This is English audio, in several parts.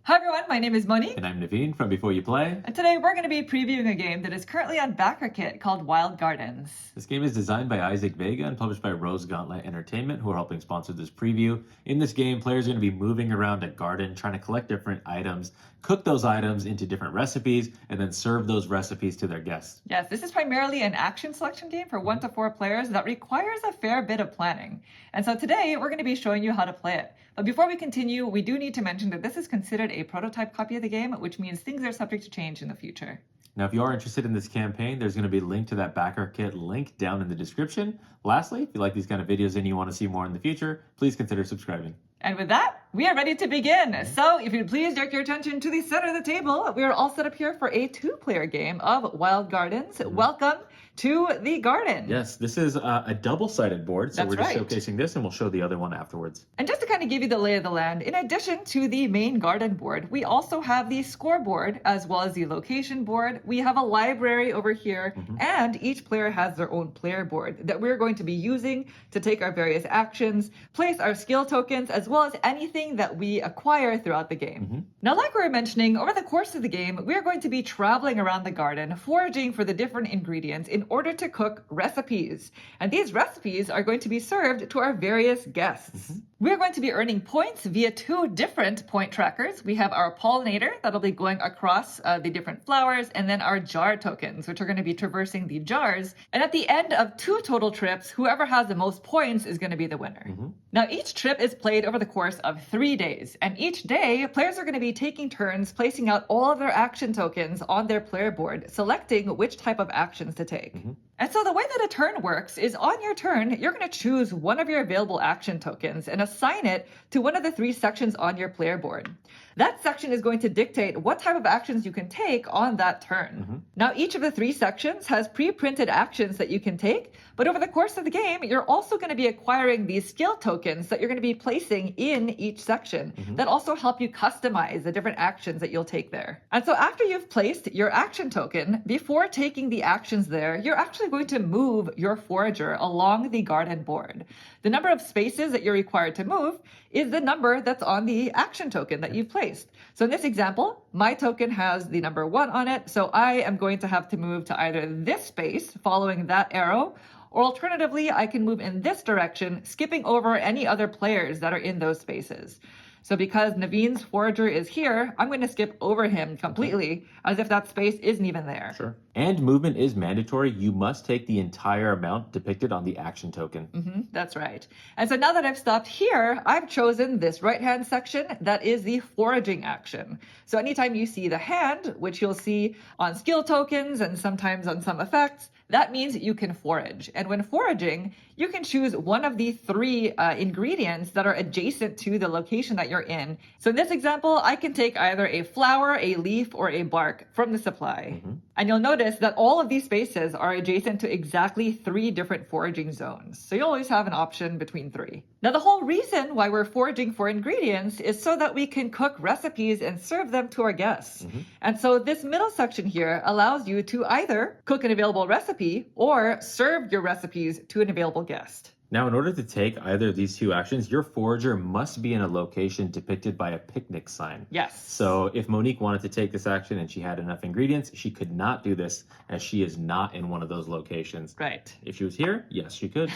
Hi everyone, my name is Monique. And I'm Naveen from Before You Play. And today we're going to be previewing a game that is currently on Backerkit called Wild Gardens. This game is designed by Isaac Vega and published by Rose Gauntlet Entertainment, who are helping sponsor this preview. In this game, players are going to be moving around a garden, trying to collect different items, cook those items into different recipes, and then serve those recipes to their guests. Yes, this is primarily an action selection game for 1 to 4 players that requires a fair bit of planning. And so today we're going to be showing you how to play it. But before we continue, we do need to mention that this is considered a prototype copy of the game, which means things are subject to change in the future. Now, if you are interested in this campaign, there's going to be a link to that Backerkit link down in the description. Lastly, if you like these kind of videos and you want to see more in the future, please consider subscribing. And with that, we are ready to begin. So if you'd please direct your attention to the center of the table, we are all set up here for a 2-player game of Wild Gardens. Welcome to the garden. Yes, this is a double-sided board, so That's we're just right. showcasing this and we'll show the other one afterwards. And just to kind of give you the lay of the land, in addition to the main garden board, we also have the scoreboard as well as the location board. We have a library over here, and each player has their own player board that we're going to be using to take our various actions, place our skill tokens, as well as anything that we acquire throughout the game. Now, like we were mentioning, over the course of the game, we are going to be traveling around the garden, foraging for the different ingredients in order to cook recipes. And these recipes are going to be served to our various guests. We're going to be earning points via 2 different point trackers. We have our pollinator that'll be going across the different flowers, and then our jar tokens, which are going to be traversing the jars. And at the end of 2 total trips, whoever has the most points is going to be the winner. Now, each trip is played over the course of 3 days, and each day, players are going to be taking turns placing out all of their action tokens on their player board, selecting which type of actions to take. And so the way that a turn works is on your turn, you're going to choose one of your available action tokens and assign it to one of the 3 sections on your player board. That section is going to dictate what type of actions you can take on that turn. Now, each of the 3 sections has pre-printed actions that you can take, but over the course of the game, you're also going to be acquiring these skill tokens that you're going to be placing in each section that also help you customize the different actions that you'll take there. And so after you've placed your action token, before taking the actions there, you're actually going to move your forager along the garden board. The number of spaces that you're required to move is the number that's on the action token that you've placed. So in this example, my token has the number 1 on it, so I am going to have to move to either this space following that arrow, or alternatively, I can move in this direction, skipping over any other players that are in those spaces. So because Naveen's forager is here, I'm going to skip over him completely, as if that space isn't even there. Sure. And movement is mandatory. You must take the entire amount depicted on the action token. That's right. And so now that I've stopped here, I've chosen this right-hand section that is the foraging action. So anytime you see the hand, which you'll see on skill tokens and sometimes on some effects, that means you can forage. And when foraging, you can choose one of the 3 ingredients that are adjacent to the location that you're in. So in this example, I can take either a flower, a leaf, or a bark from the supply. And you'll notice that all of these spaces are adjacent to exactly 3 different foraging zones. So you'll always have an option between 3. Now, the whole reason why we're foraging for ingredients is so that we can cook recipes and serve them to our guests. And so this middle section here allows you to either cook an available recipe or serve your recipes to an available guest. Now, in order to take either of these 2 actions, your forager must be in a location depicted by a picnic sign. Yes. So if Monique wanted to take this action and she had enough ingredients, she could not do this as she is not in one of those locations. Right. If she was here, yes, she could.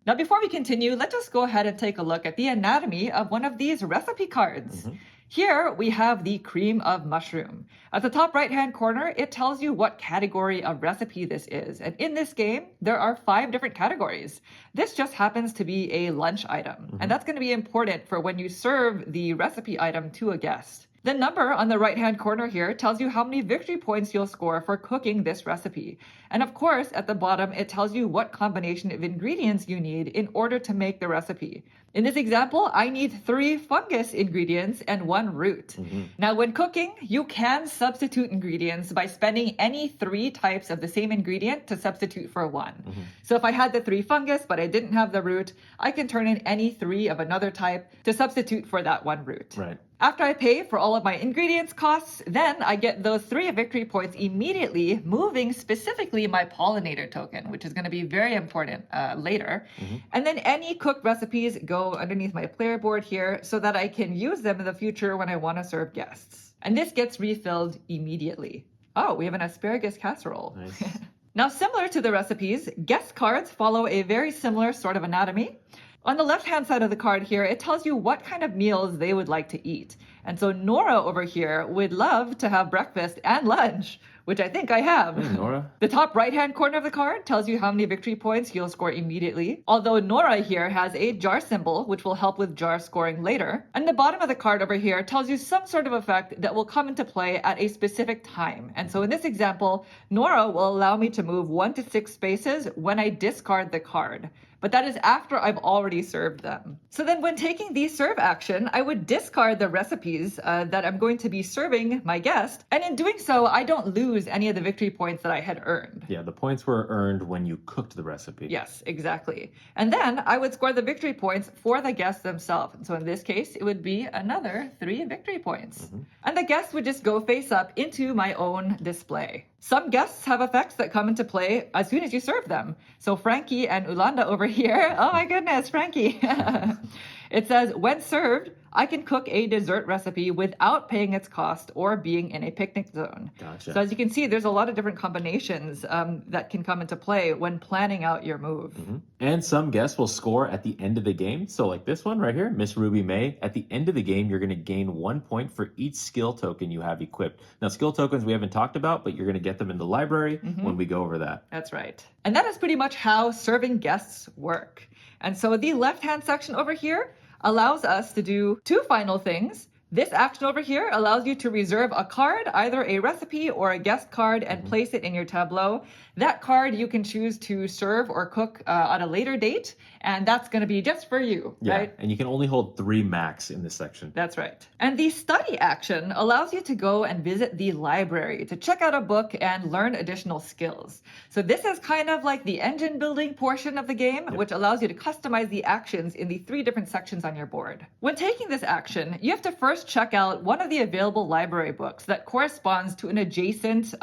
Now, before we continue, let's just go ahead and take a look at the anatomy of one of these recipe cards. Here we have the cream of mushroom. At the top right-hand corner, it tells you what category of recipe this is. And in this game, there are 5 different categories. This just happens to be a lunch item. And that's going to be important for when you serve the recipe item to a guest. The number on the right-hand corner here tells you how many victory points you'll score for cooking this recipe. And of course, at the bottom, it tells you what combination of ingredients you need in order to make the recipe. In this example, I need 3 fungus ingredients and 1 root. Now, when cooking, you can substitute ingredients by spending any 3 types of the same ingredient to substitute for 1. So if I had the 3 fungus, but I didn't have the root, I can turn in any 3 of another type to substitute for that 1 root. Right. After I pay for all of my ingredients costs, then I get those 3 victory points immediately, moving specifically my pollinator token, which is going to be very important later. And then any cooked recipes go underneath my player board here so that I can use them in the future when I want to serve guests. And this gets refilled immediately. Oh, we have an asparagus casserole. Nice. Now, similar to the recipes, guest cards follow a very similar sort of anatomy. On the left-hand side of the card here, it tells you what kind of meals they would like to eat. And so Nora over here would love to have breakfast and lunch, which I think I have. Hey, Nora. The top right-hand corner of the card tells you how many victory points you'll score immediately, although Nora here has a jar symbol, which will help with jar scoring later. And the bottom of the card over here tells you some sort of effect that will come into play at a specific time. And so in this example, Nora will allow me to move 1 to 6 spaces when I discard the card. But that is after I've already served them. So then when taking the serve action, I would discard the recipes that I'm going to be serving my guest. And in doing so, I don't lose any of the victory points that I had earned. Yeah, the points were earned when you cooked the recipe. Yes, exactly. And then I would score the victory points for the guests themselves. And so in this case, it would be another 3 victory points. And the guests would just go face up into my own display. Some guests have effects that come into play as soon as you serve them. So Frankie and Ulanda over here, oh my goodness, Frankie. It says, when served, I can cook a dessert recipe without paying its cost or being in a picnic zone. Gotcha. So as you can see, there's a lot of different combinations that can come into play when planning out your move. And some guests will score at the end of the game. So like this one right here, Miss Ruby May, at the end of the game, you're going to gain 1 point for each skill token you have equipped. Now, skill tokens we haven't talked about, but you're going to get them in the library when we go over that. That's right. And that is pretty much how serving guests work. And so the left-hand section over here allows us to do 2 final things. This action over here allows you to reserve a card, either a recipe or a guest card, and place it in your tableau. That card you can choose to serve or cook at a later date, and that's going to be just for you, right? And you can only hold 3 max in this section. That's right. And the study action allows you to go and visit the library to check out a book and learn additional skills. So this is kind of like the engine building portion of the game, which allows you to customize the actions in the 3 different sections on your board. When taking this action, you have to first check out one of the available library books that corresponds to an adjacent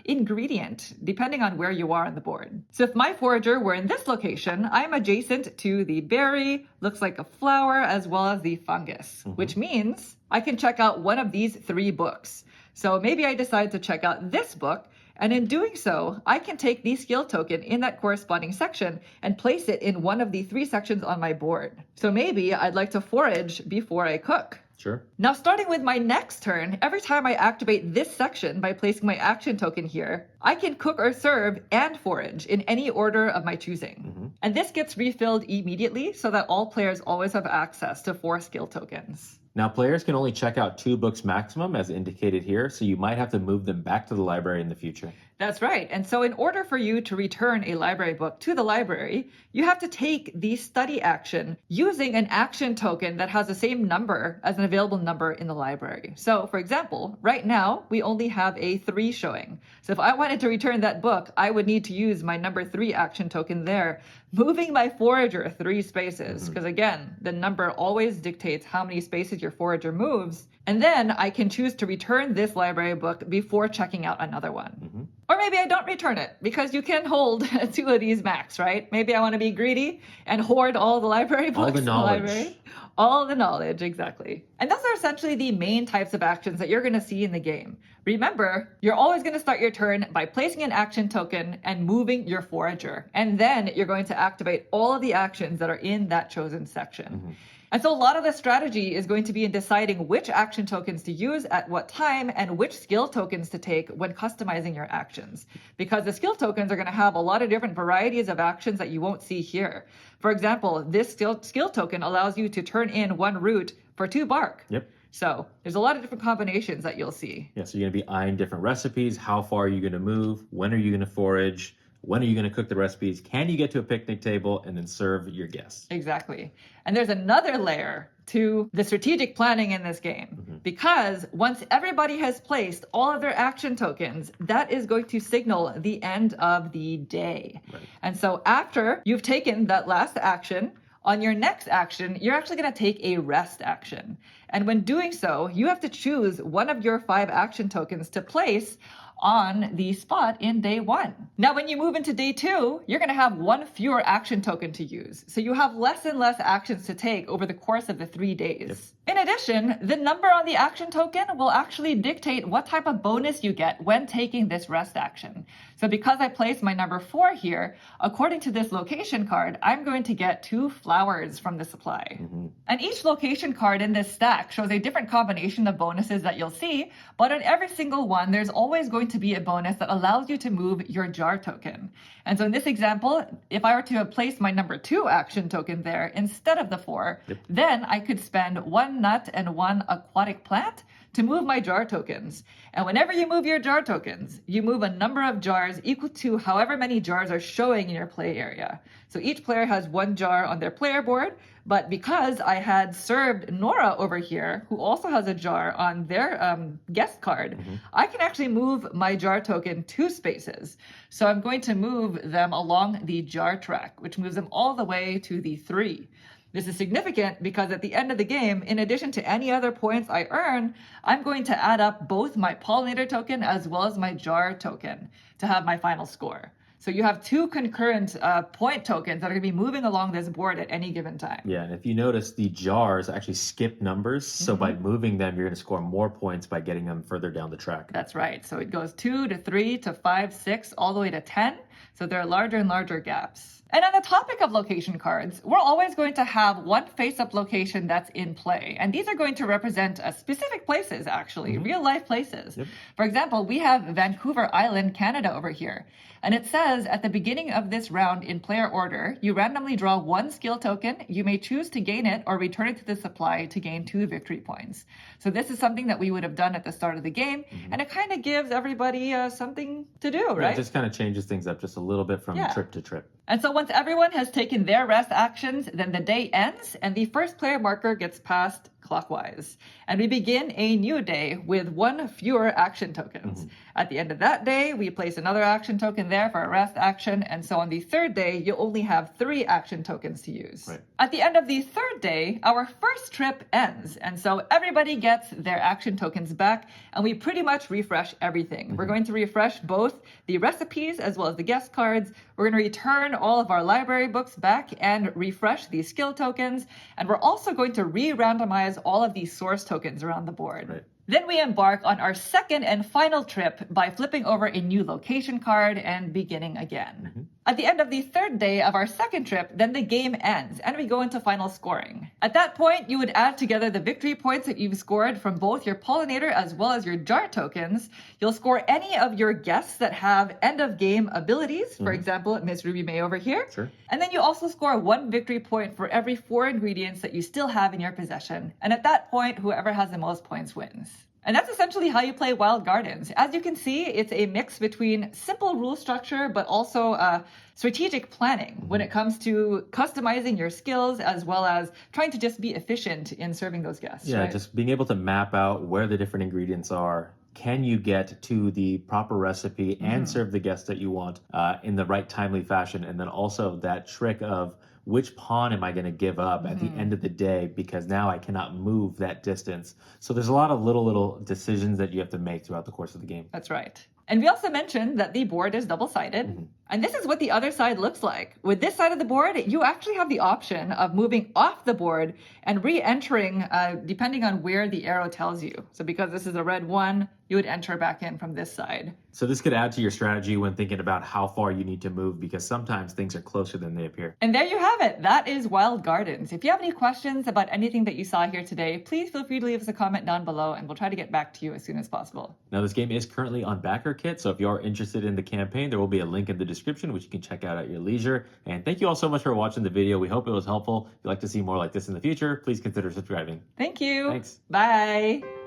ingredient, depending on where you are on the board. So if my forager were in this location, I'm adjacent to the berry, looks like a flower, as well as the fungus, which means I can check out one of these 3 books. So maybe I decide to check out this book, and in doing so, I can take the skill token in that corresponding section and place it in one of the 3 sections on my board. So maybe I'd like to forage before I cook. Sure. Now, starting with my next turn, every time I activate this section by placing my action token here, I can cook or serve and forage in any order of my choosing. And this gets refilled immediately so that all players always have access to 4 skill tokens. Now, players can only check out 2 books maximum, as indicated here, so you might have to move them back to the library in the future. That's right. And so in order for you to return a library book to the library, you have to take the study action using an action token that has the same number as an available number in the library. So, for example, right now, we only have a 3 showing. So if I wanted to return that book, I would need to use my number 3 action token there, moving my forager 3 spaces, because again, the number always dictates how many spaces your forager moves. And then I can choose to return this library book before checking out another one. Or maybe I don't return it because you can hold 2 of these max, right? Maybe I want to be greedy and hoard all the library books All the knowledge. in the library. All the knowledge, exactly. And those are essentially the main types of actions that you're going to see in the game. Remember, you're always going to start your turn by placing an action token and moving your forager. And then you're going to activate all of the actions that are in that chosen section. And so a lot of the strategy is going to be in deciding which action tokens to use at what time and which skill tokens to take when customizing your actions. Because the skill tokens are going to have a lot of different varieties of actions that you won't see here. For example, this skill token allows you to turn in 1 root for 2 bark. So there's a lot of different combinations that you'll see. Yeah, so you're going to be eyeing different recipes. How far are you going to move? When are you going to forage? When are you going to cook the recipes? Can you get to a picnic table and then serve your guests? Exactly. And there's another layer to the strategic planning in this game. Because once everybody has placed all of their action tokens, that is going to signal the end of the day. And so after you've taken that last action, On your next action, you're actually going to take a rest action. And when doing so, you have to choose one of your 5 action tokens to place on the spot in day 1. Now, when you move into day 2, you're going to have 1 fewer action token to use. So you have less and less actions to take over the course of the 3 days. Yep. In addition, the number on the action token will actually dictate what type of bonus you get when taking this rest action. So because I placed my number 4 here, according to this location card, I'm going to get 2 flowers from the supply. And each location card in this stack shows a different combination of bonuses that you'll see, but on every single one, there's always going to be a bonus that allows you to move your jar token. And so in this example, if I were to have placed my number 2 action token there instead of the 4, then I could spend 1 nut and 1 aquatic plant to move my jar tokens. And whenever you move your jar tokens, you move a number of jars equal to however many jars are showing in your play area. So each player has 1 jar on their player board, but because I had served Nora over here, who also has a jar on their guest card, I can actually move my jar token 2 spaces. So I'm going to move them along the jar track, which moves them all the way to the 3. This is significant because at the end of the game, in addition to any other points I earn, I'm going to add up both my pollinator token as well as my jar token to have my final score. So you have 2 concurrent point tokens that are going to be moving along this board at any given time. Yeah, and if you notice, the jars actually skip numbers. So by moving them, you're going to score more points by getting them further down the track. That's right. So it goes 2 to 3 to 5, 6, all the way to 10. So there are larger and larger gaps. And on the topic of location cards, we're always going to have 1 face-up location that's in play. And these are going to represent specific places, actually, real-life places. For example, we have Vancouver Island, Canada over here. And it says at the beginning of this round in player order, you randomly draw 1 skill token. You may choose to gain it or return it to the supply to gain 2 victory points. So this is something that we would have done at the start of the game. And it kind of gives everybody something to do, right? Yeah, it just kind of changes things up just a little bit from trip to trip. And so once everyone has taken their rest actions, then the day ends and the first player marker gets passed clockwise. And we begin a new day with 1 fewer action tokens. At the end of that day, we place another action token there for a rest action. And so on the 3rd day, you'll only have 3 action tokens to use. At the end of the 3rd day, our first trip ends. And so everybody gets their action tokens back and we pretty much refresh everything. We're going to refresh both the recipes as well as the guest cards. We're going to return all of our library books back and refresh these skill tokens. And we're also going to re-randomize all of these source tokens around the board. Then we embark on our 2nd and final trip by flipping over a new location card and beginning again. At the end of the 3rd day of our 2nd trip, then the game ends and we go into final scoring. At that point, you would add together the victory points that you've scored from both your pollinator as well as your jar tokens. You'll score any of your guests that have end of game abilities. For example, Miss Ruby May over here. And then you also score 1 victory point for every 4 ingredients that you still have in your possession. And at that point, whoever has the most points wins. And that's essentially how you play Wild Gardens. As you can see, it's a mix between simple rule structure, but also strategic planning when it comes to customizing your skills, as well as trying to just be efficient in serving those guests. Yeah, just being able to map out where the different ingredients are. Can you get to the proper recipe and serve the guests that you want in the right timely fashion? And then also that trick of which pawn am I going to give up at the end of the day because now I cannot move that distance. So there's a lot of little decisions that you have to make throughout the course of the game. That's right. And we also mentioned that the board is double-sided. And this is what the other side looks like. With this side of the board, you actually have the option of moving off the board and re-entering depending on where the arrow tells you. So because this is a red 1, you would enter back in from this side. So this could add to your strategy when thinking about how far you need to move because sometimes things are closer than they appear. And there you have it. That is Wild Gardens. If you have any questions about anything that you saw here today, please feel free to leave us a comment down below and we'll try to get back to you as soon as possible. Now this game is currently on Backerkit, so if you are interested in the campaign, there will be a link in the description which you can check out at your leisure. And thank you all so much for watching the video. We hope it was helpful. If you'd like to see more like this in the future, please consider subscribing. Thank you. Thanks. Bye.